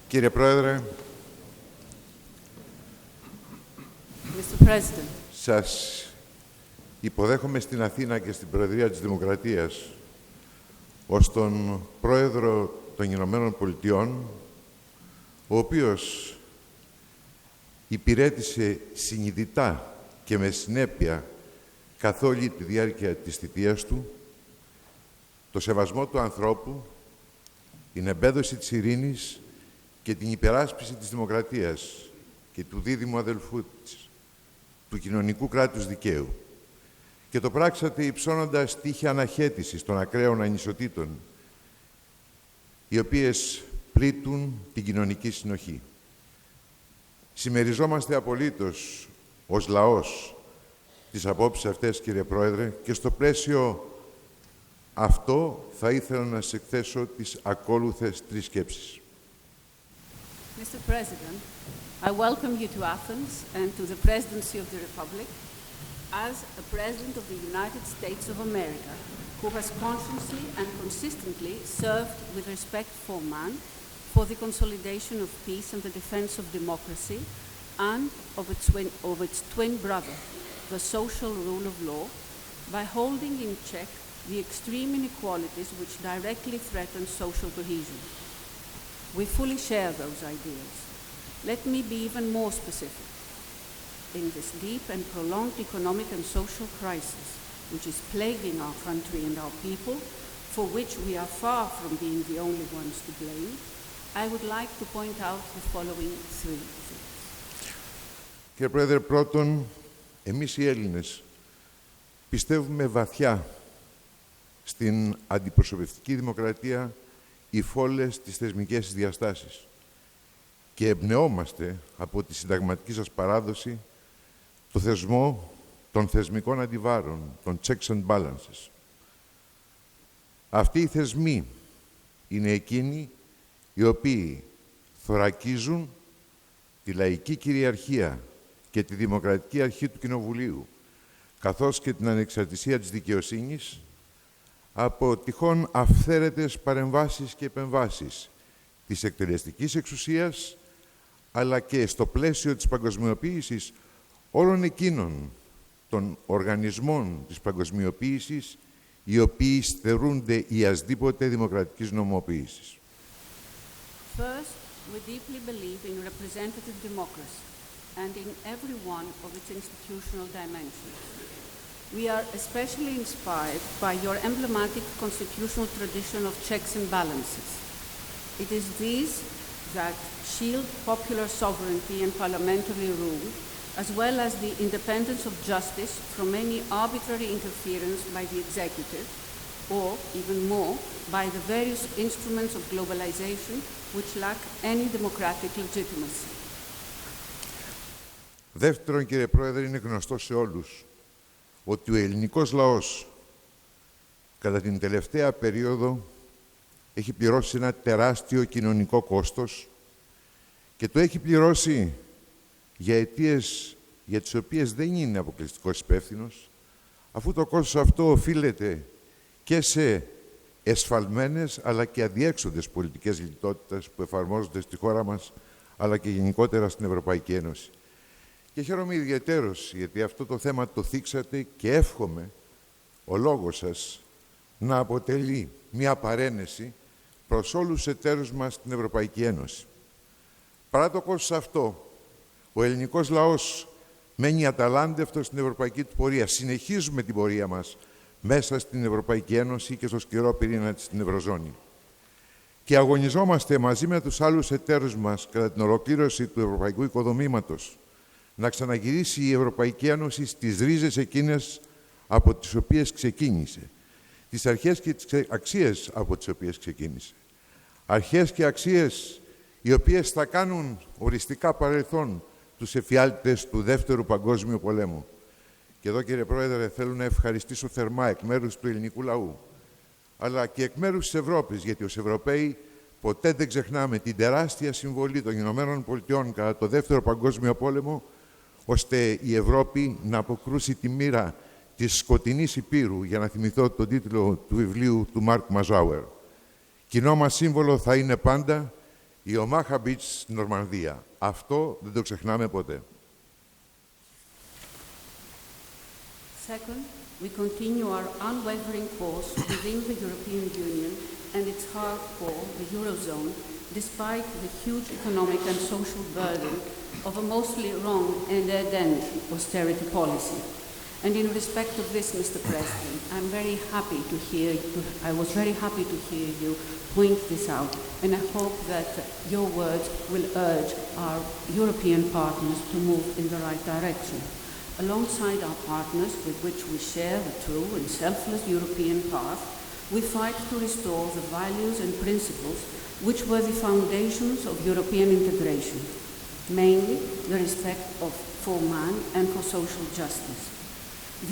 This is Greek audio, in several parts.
Κύριε Πρόεδρε, Mr. President, σας υποδέχομαι στην Αθήνα και στην Προεδρία της Δημοκρατίας ως τον Πρόεδρο των Ηνωμένων Πολιτειών, ο οποίος υπηρέτησε συνειδητά και με συνέπεια καθ' όλη τη διάρκεια της θητείας του το σεβασμό του ανθρώπου, την εμπέδωση της ειρήνης και την υπεράσπιση της δημοκρατίας και του δίδυμου αδελφού της, του κοινωνικού κράτους δικαίου. Και το πράξατε υψώνοντας τύχη αναχέτησης των ακραίων ανισοτήτων, οι οποίες πλήττουν την κοινωνική συνοχή. Συμμεριζόμαστε απολύτως ως λαός τις απόψεις αυτές, κύριε Πρόεδρε, και στο πλαίσιο αυτό θα ήθελα να σας εκθέσω τις ακόλουθες τρεις σκέψεις. Mr. President, I welcome you to Athens and to the Presidency of the Republic as a President of the United States of America, who has consciously and consistently served with respect for man, for the consolidation of peace and the defense of democracy, and of its twin brother, the social rule of law, by holding in check the extreme inequalities which directly threaten social cohesion. We fully share those ideas. Let me be even more specific. In this deep and prolonged economic and social crisis, which is plaguing our country and our people, for which we are far from being the only ones to blame, I would like to point out the following three things. Κύριε Πρόεδρε, πρώτον, εμείς οι Έλληνες πιστεύουμε βαθιά στην αντιπροσωπευτική δημοκρατία υφ' τις θεσμικές διαστάσεις και εμπνεόμαστε από τη συνταγματική σας παράδοση το θεσμό των θεσμικών αντιβάρων, των checks and balances. Αυτοί οι θεσμοί είναι εκείνοι οι οποίοι θωρακίζουν τη λαϊκή κυριαρχία και τη δημοκρατική αρχή του Κοινοβουλίου, καθώς και την ανεξαρτησία της δικαιοσύνης από τυχόν αυθαίρετες παρεμβάσεις και επεμβάσεις της εκτελεστικής εξουσίας, αλλά και στο πλαίσιο της παγκοσμιοποίησης όλων εκείνων των οργανισμών της παγκοσμιοποίησης, οι οποίοι στερούνται ιασδήποτε δημοκρατικής νομοποίησης. First, we deeply believe in representative democracy and in every one of its institutional dimensions. We are especially inspired by your emblematic constitutional tradition of checks and balances. It is these that shield popular sovereignty and parliamentary rule, as well as the independence of justice from any arbitrary interference by the executive, or, even more, by the various instruments of globalization which lack any democratic legitimacy. Δεύτερον, κύριε Πρόεδρε, είναι γνωστό σε όλους ότι ο ελληνικός λαός κατά την τελευταία περίοδο έχει πληρώσει ένα τεράστιο κοινωνικό κόστος και το έχει πληρώσει για αιτίες για τις οποίες δεν είναι αποκλειστικός υπεύθυνος, αφού το κόστος αυτό οφείλεται και σε εσφαλμένες αλλά και αδιέξοδες πολιτικές λιτότητας που εφαρμόζονται στη χώρα μας αλλά και γενικότερα στην Ευρωπαϊκή Ένωση. Και χαίρομαι ιδιαιτέρως γιατί αυτό το θέμα το θίξατε και εύχομαι ο λόγος σας να αποτελεί μια παρένεση προς όλους τους εταίρους μας στην Ευρωπαϊκή Ένωση. Παρά το κόστος αυτό, ο ελληνικός λαός μένει αταλάντευτος στην ευρωπαϊκή του πορεία. Συνεχίζουμε την πορεία μας μέσα στην Ευρωπαϊκή Ένωση και στο σκληρό πυρήνα της στην Ευρωζώνη. Και αγωνιζόμαστε μαζί με τους άλλους εταίρους μας κατά την ολοκλήρωση του ευρωπαϊκού οικοδομήματος να ξαναγυρίσει η Ευρωπαϊκή Ένωση στις ρίζες εκείνες από τις οποίες ξεκίνησε. Τις αρχές και τις αξίες από τις οποίες ξεκίνησε. Αρχές και αξίες οι οποίες θα κάνουν οριστικά παρελθόν τους εφιάλτες του Δεύτερου Παγκόσμιου Πολέμου. Και εδώ, κύριε Πρόεδρε, θέλω να ευχαριστήσω θερμά εκ μέρους του ελληνικού λαού, αλλά και εκ μέρους της Ευρώπης, γιατί ως Ευρωπαίοι ποτέ δεν ξεχνάμε την τεράστια συμβολή των Ηνωμένων Πολιτειών κατά το Δεύτερο Παγκόσμιο Πόλεμο, ώστε η Ευρώπη να αποκρούσει τη μοίρα της σκοτεινής υπήρου, για να θυμηθώ τον τίτλο του βιβλίου του Μάρκ Μαζάουερ. Κοινό μας σύμβολο θα είναι πάντα η Ομάχα Beach στην Νορμανδία. Αυτό δεν το ξεχνάμε ποτέ. Second, we continue our unwavering course within the European Union and its hard core, the Eurozone, despite the huge economic and social burden of a mostly wrong and dead-end austerity policy. And in respect of this, Mr. President, I was very happy to hear you point this out, and I hope that your words will urge our European partners to move in the right direction. Alongside our partners with which we share the true and selfless European path, we fight to restore the values and principles which were the foundations of European integration, mainly the respect for man and for social justice.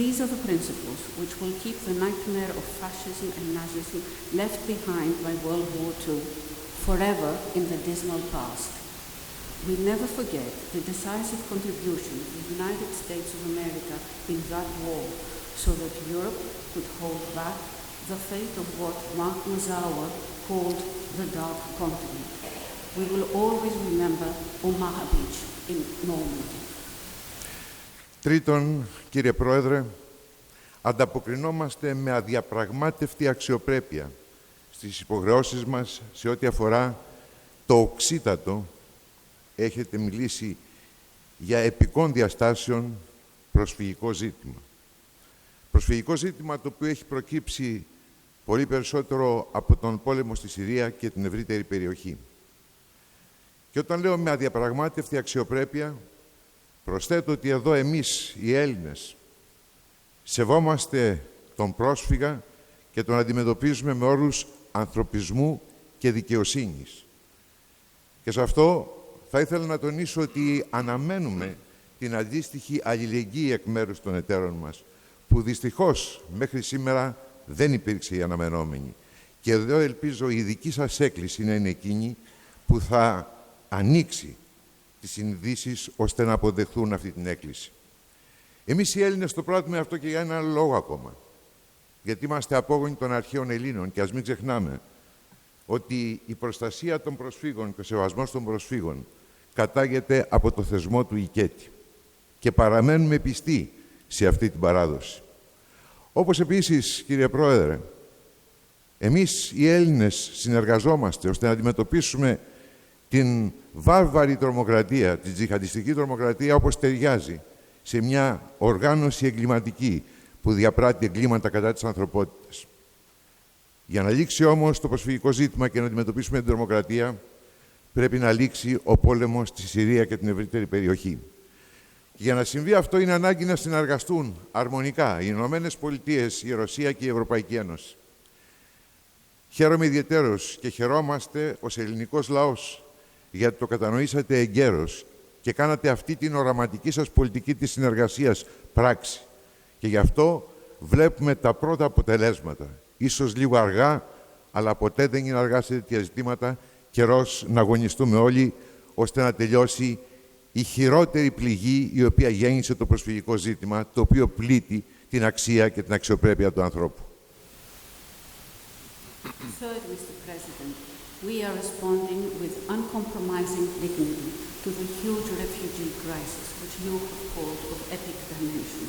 These are the principles which will keep the nightmare of fascism and Nazism left behind by World War II forever in the dismal past. We never forget the decisive contribution of the United States of America in that war so that Europe could hold back the fate of what Mark Mazawa called the Dark Continent. We will always remember Omaha Beach in Normandy. Τρίτον, κύριε Πρόεδρε, ανταποκρινόμαστε με αδιαπραγμάτευτη αξιοπρέπεια στις υποχρεώσεις μας σε ό,τι αφορά το οξύτατο, έχετε μιλήσει για επικών διαστάσεων, προσφυγικό ζήτημα. Προσφυγικό ζήτημα το οποίο έχει προκύψει πολύ περισσότερο από τον πόλεμο στη Συρία και την ευρύτερη περιοχή. Και όταν λέω με αδιαπραγμάτευτη αξιοπρέπεια, προσθέτω ότι εδώ εμείς οι Έλληνες σεβόμαστε τον πρόσφυγα και τον αντιμετωπίζουμε με όρους ανθρωπισμού και δικαιοσύνης. Και σε αυτό θα ήθελα να τονίσω ότι αναμένουμε την αντίστοιχη αλληλεγγύη εκ μέρους των εταίρων μας, που δυστυχώς μέχρι σήμερα δεν υπήρξε η αναμενόμενη. Και εδώ ελπίζω η δική σας έκκληση να είναι εκείνη που θα ανοίξει τις συνειδήσεις ώστε να αποδεχθούν αυτή την έκκληση. Εμείς οι Έλληνες το πράττουμε αυτό και για ένα λόγο ακόμα. Γιατί είμαστε απόγονοι των αρχαίων Ελλήνων και ας μην ξεχνάμε ότι η προστασία των προσφύγων και ο σεβασμός των προσφύγων κατάγεται από το θεσμό του οικέτη και παραμένουμε πιστοί σε αυτή την παράδοση. Όπως επίσης, κύριε Πρόεδρε, εμείς οι Έλληνες συνεργαζόμαστε ώστε να αντιμετωπίσουμε την βάρβαρη τρομοκρατία, την τζιχαντιστική τρομοκρατία όπως ταιριάζει σε μια οργάνωση εγκληματική που διαπράττει εγκλήματα κατά της ανθρωπότητας. Για να λήξει όμως το προσφυγικό ζήτημα και να αντιμετωπίσουμε την τρομοκρατία, πρέπει να λήξει ο πόλεμος στη Συρία και την ευρύτερη περιοχή. Και για να συμβεί αυτό είναι ανάγκη να συνεργαστούν αρμονικά οι Ηνωμένες Πολιτείες, η Ρωσία και η Ευρωπαϊκή Ένωση. Χαίρομαι ιδιαιτέρως και χαιρόμαστε ως ελληνικός λαός γιατί το κατανοήσατε εγκαίρως και κάνατε αυτή την οραματική σας πολιτική της συνεργασίας πράξη. Και γι' αυτό βλέπουμε τα πρώτα αποτελέσματα. Ίσως λίγο αργά, αλλά ποτέ δεν είναι αργά σε τέτοια ζητήματα. Καιρός να αγωνιστούμε όλοι, ώστε να τελειώσει η χειρότερη πληγή η οποία γέννησε το προσφυγικό ζήτημα, το οποίο πλήττει την αξία και την αξιοπρέπεια του ανθρώπου. Third, Mr. President, we are responding with uncompromising dignity to the huge refugee crisis, which you have called of epic dimension,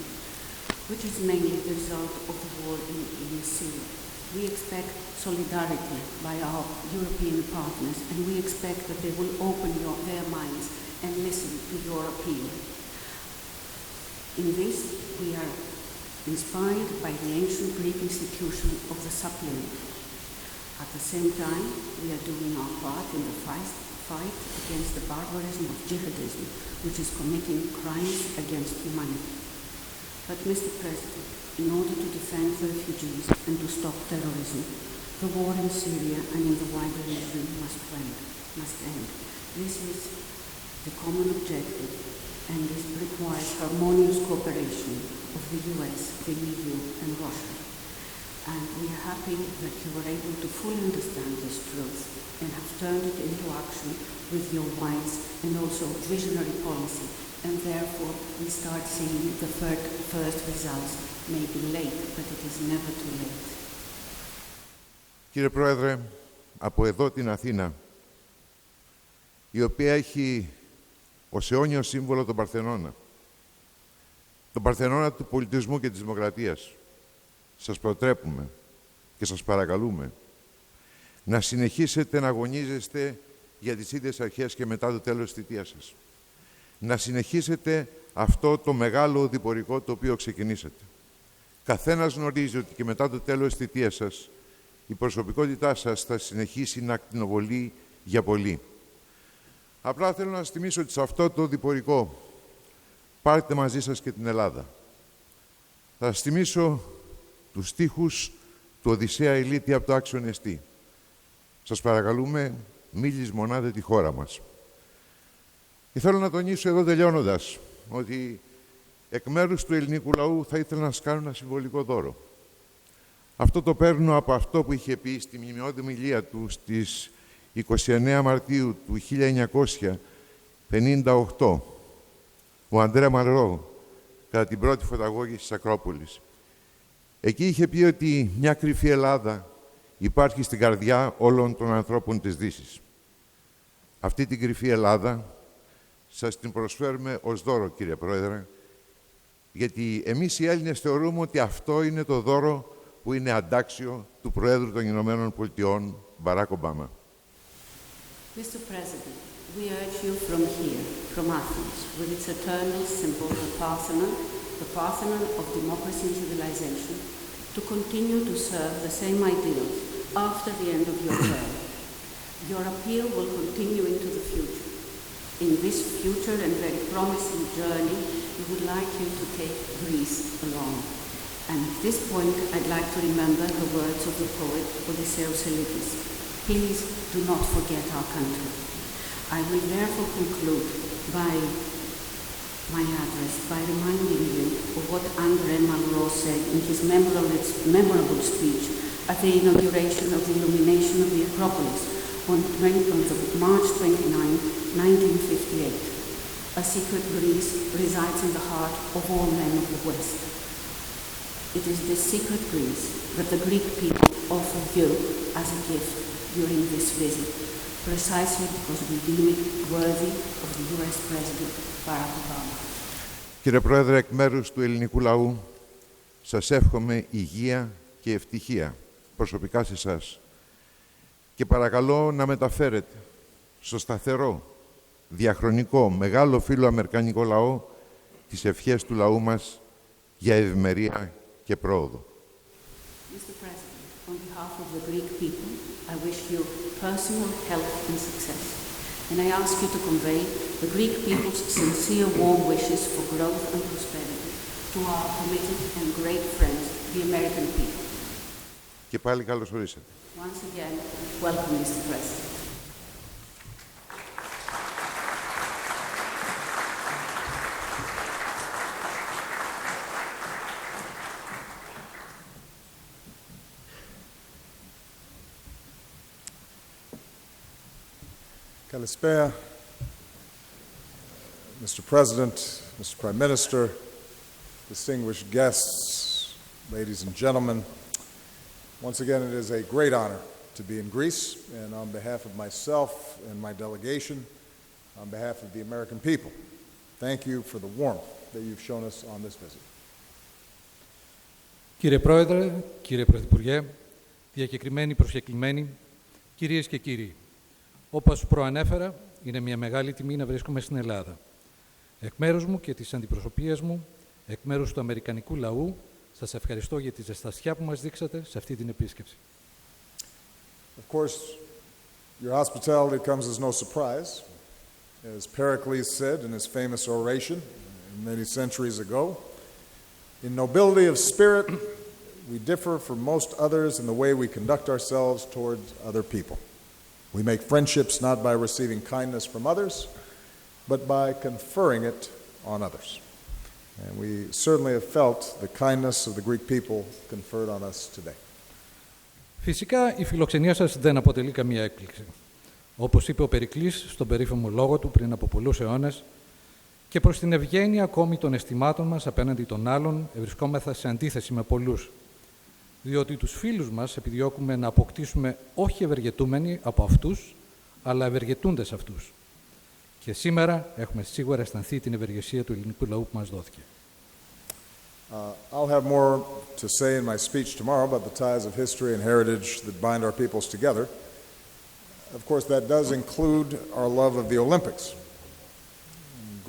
which is mainly the result of the war in Syria. We expect solidarity by our European partners, and we expect that they will open their minds and listen to your appeal. In this, we are inspired by the ancient Greek institution of the supplement. At the same time, we are doing our part in the fight against the barbarism of jihadism, which is committing crimes against humanity. But, Mr. President, in order to defend the refugees and to stop terrorism, the war in Syria and in the wider region must end. This is the common objective, and this requires harmonious cooperation of the US, the EU, and Russia. And we are happy that you were able to fully understand this truth and have turned it into action with your wise and also visionary policy. And therefore, we start seeing the first results. May be late, but it is never too late. Κύριε Πρόεδρε, από εδώ την Αθήνα η οποία έχει ως αιώνιο σύμβολο τον Παρθενώνα. Τον Παρθενώνα του πολιτισμού και της δημοκρατίας. Σας προτρέπουμε και σας παρακαλούμε να συνεχίσετε να αγωνίζεστε για τις ίδιες αρχές και μετά το τέλος της θητείας σας. Να συνεχίσετε αυτό το μεγάλο οδηπορικό το οποίο ξεκινήσατε. Καθένας γνωρίζει ότι και μετά το τέλος της θητείας σας η προσωπικότητά σας θα συνεχίσει να ακτινοβολεί για πολύ. Απλά θέλω να σας θυμίσω ότι σε αυτό το οδηπορικό πάρτε μαζί σας και την Ελλάδα. Θα σας θυμίσω τους στίχους του Οδυσσέα Ηλίτη από το Άξιον Εστί. Σας παρακαλούμε, μη λησμονάτε τη χώρα μας. Και θέλω να τονίσω εδώ τελειώνοντας ότι εκ μέρους του ελληνικού λαού θα ήθελα να σας κάνω ένα συμβολικό δώρο. Αυτό το παίρνω από αυτό που είχε πει στη μνημειώδη ομιλία του στις 29 Μαρτίου του 1958 ο Αντρέα Μαλρό κατά την πρώτη φωταγώγηση της Ακρόπολης. Εκεί είχε πει ότι μια κρυφή Ελλάδα υπάρχει στην καρδιά όλων των ανθρώπων της Δύσης. Αυτή την κρυφή Ελλάδα σας την προσφέρουμε ως δώρο, κύριε Πρόεδρε, γιατί εμείς οι Έλληνες θεωρούμε ότι αυτό είναι το δώρο που είναι αντάξιο του Προέδρου των Ηνωμένων Πολιτειών, Μπαράκ Ομπάμα. Mr. President, we urge you from here, from Athens, with its eternal symbol, the Parthenon of democracy and civilization, to continue to serve the same ideals after the end of your term. Your appeal will continue into the future. In this future and very promising journey, we would like you to take Greece along. And at this point, I'd like to remember the words of the poet Odysseus Elitis. Please do not forget our country. I will therefore conclude by my address by reminding you of what André Malraux said in his memorable speech at the inauguration of the illumination of the Acropolis on March 29, 1958. A secret Greece resides in the heart of all men of the West. It is this secret Greece that the Greek people offer you as a gift during this visit, precisely because we deem it worthy of the U.S. President Barack Obama. Κύριε Πρόεδρε, εκ μέρους του ελληνικού λαού, σας εύχομαι υγεία και ευτυχία προσωπικά σε εσάς. Και παρακαλώ να μεταφέρετε στο σταθερό, διαχρονικό, μεγάλο φίλο αμερικανικό λαό τις ευχές του λαού μας για ευημερία και πρόοδο. Mr. President, on behalf of the Greek people, I wish you personal health and success. And I ask you to convey the Greek people's sincere warm wishes for growth and prosperity to our committed and great friends, the American people. Και πάλι καλώς ορίσατε. Once again, welcome, Mr. President. Kalispera, Mr. President, Mr. Prime Minister, distinguished guests, ladies and gentlemen. Once again, it is a great honor to be in Greece, and on behalf of myself and my delegation, on behalf of the American people, thank you for the warmth that you've shown us on this visit. Κύριε Πρόεδρε, κύριε Πρωθυπουργέ, διακεκριμένοι προσκεκλημένοι, κυρίες και κύριοι, όπως προανέφερα, είναι μια μεγάλη τιμή να βρίσκομαι στην Ελλάδα. Εκ μέρους μου και της αντιπροσωπείας μου, εκ μέρους του αμερικανικού λαού, σας ευχαριστώ για τη ζεστασιά που μας δείξατε σε αυτή την επίσκεψη. Of course, your hospitality comes as no surprise. As Pericles said in his famous oration many centuries ago, in nobility of spirit, we differ from most others in the way we conduct ourselves towards other people. We make friendships not by receiving kindness from others, but by conferring it on others. And we certainly have felt the kindness of the Greek people conferred on us today. Φυσικά, η φιλοξενία σας δεν αποτελεί καμία έκπληξη. Όπως είπε ο Περικλής στον περίφημο λόγο του πριν από πολλούς αιώνες, και προς την ευγένεια ακόμη των αισθημάτων μας απέναντι των άλλων βρισκόμεθα σε αντίθεση με πολλούς, διότι τους φίλους μας επιδιώκουμε να αποκτήσουμε όχι ευεργετούμενοι από αυτούς, αλλά ευεργετούντες αυτούς. Και σήμερα έχουμε σίγουρα αισθανθεί την ευεργεσία του ελληνικού λαού που μας δόθηκε. I'll have more to say in my speech tomorrow about the ties of history and heritage that bind our peoples together. Of course, that does include our love of the Olympics.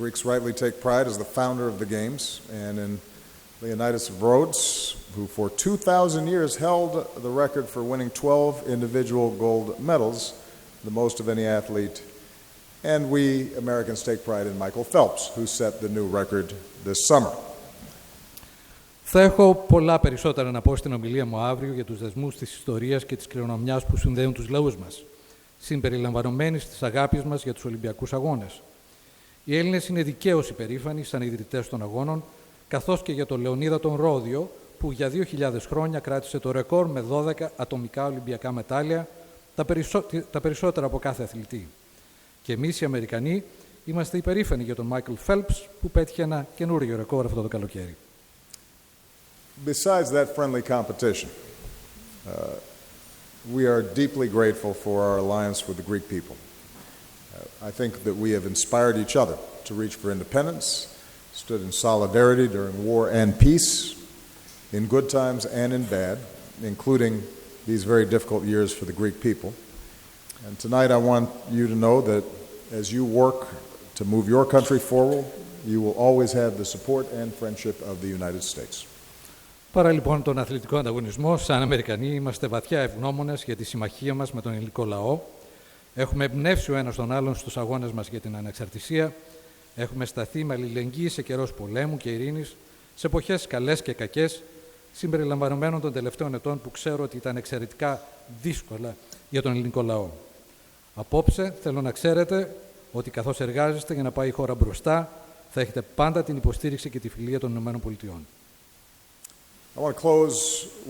Greeks rightly take pride as the founder of the Games, and in Leonidas of Rhodes, who for 2,000 years held the record for winning 12 individual gold medals, the most of any athlete. And we Americans take pride in Michael Phelps, who set the new record this summer. Θα έχω πολλά περισσότερα να πω στην ομιλία μου αύριο για τους δεσμούς της ιστορίας και της κληρονομιάς που συνδέουν τους λαούς μας, συμπεριλαμβανομένης της αγάπης μας για τους Ολυμπιακούς Αγώνες. Οι Έλληνες είναι δικαίως υπερήφανοι σαν ιδρυτές των αγώνων, καθώς και για τον Λεωνίδα τον Ρόδιο, που για 2.000 χρόνια κράτησε το ρεκόρ με 12 ατομικά Ολυμπιακά μετάλλια, τα περισσότερα από κάθε αθλητή. Και εμείς οι Αμερικανοί είμαστε υπερήφανοι για τον Μάικλ Φέλπς, που πέτυχε ένα καινούριο ρεκόρ αυτό το καλοκαίρι. Besides that friendly competition, we are deeply grateful for our alliance with the Greek people. I think that we have inspired each other to reach for independence, stood in solidarity during war and peace, in good times and in bad, including these very difficult years for the Greek people. And tonight I want you to know that as you work to move your country forward, you will always have the support and friendship of the United States. Παρά λοιπόν τον αθλητικό ανταγωνισμό, σαν Αμερικανοί είμαστε βαθιά ευγνώμονες για τη συμμαχία μας με τον ελληνικό λαό. Έχουμε εμπνεύσει ο ένας τον άλλον στους αγώνες μας για την ανεξαρτησία. Έχουμε σταθεί με αλληλεγγύη σε καιρός πολέμου και ειρήνης, σε εποχές καλές και κακές, συμπεριλαμβανομένων των τελευταίων ετών που ξέρω ότι ήταν εξαιρετικά δύσκολα για τον ελληνικό λαό. Απόψε θέλω να ξέρετε ότι καθώς εργάζεστε για να πάει η χώρα μπροστά, θα έχετε πάντα την υποστήριξη και τη φιλία των ΗΠΑ. I want to close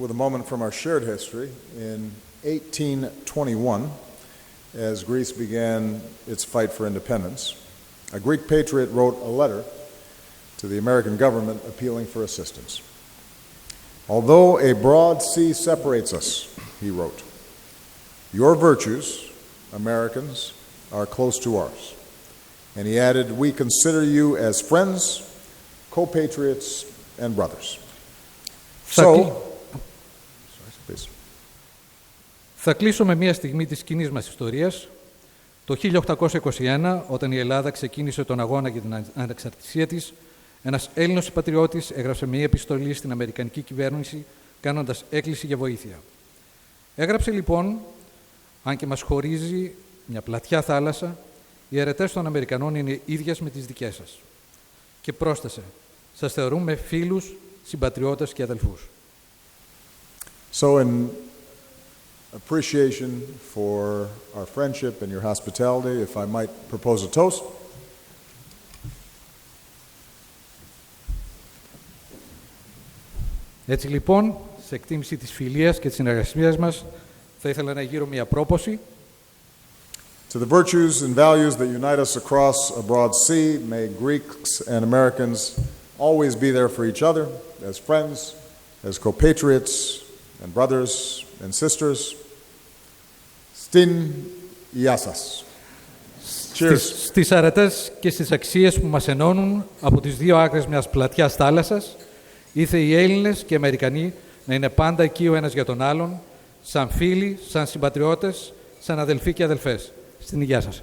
with a moment from our shared history. In 1821, as Greece began its fight for independence, a Greek patriot wrote a letter to the American government appealing for assistance. Although a broad sea separates us, he wrote, your virtues, Americans, are close to ours. And he added, we consider you as friends, co-patriots, and brothers. Θα κλείσω με μια στιγμή της κοινής μας ιστορίας. Το 1821, όταν η Ελλάδα ξεκίνησε τον αγώνα για την ανεξαρτησία της, ένας Έλληνος πατριώτης έγραψε μια επιστολή στην Αμερικανική κυβέρνηση, κάνοντας έκκληση για βοήθεια. Έγραψε λοιπόν, αν και μας χωρίζει μια πλατιά θάλασσα, οι αιρετές των Αμερικανών είναι ίδιες με τις δικές σας. Και πρόσθεσε, σας θεωρούμε φίλους, συμπατριώτες και αδελφούς. So in appreciation for our friendship and your hospitality, if I might propose a toast. Έτσι λοιπόν, σε εκτίμηση της φιλίας και της συνεργασίας μας, θα ήθελα να γύρω μια πρόποση. To the virtues and values that unite us across a broad sea, may Greeks and Americans always be there for each other, as friends, as co-patriots, and brothers and sisters. Στην υγεία σας. Cheers. Στις αρετές και στις αξίες που μας ενώνουν από τις δύο άκρες μιας πλατιάς θάλασσας, ήθε οι Έλληνες και οι Αμερικανοί να είναι πάντα εκεί ο ένας για τον άλλον, σαν φίλοι, σαν συμπατριώτες, σαν αδελφοί και αδελφές. Στην υγεία σας.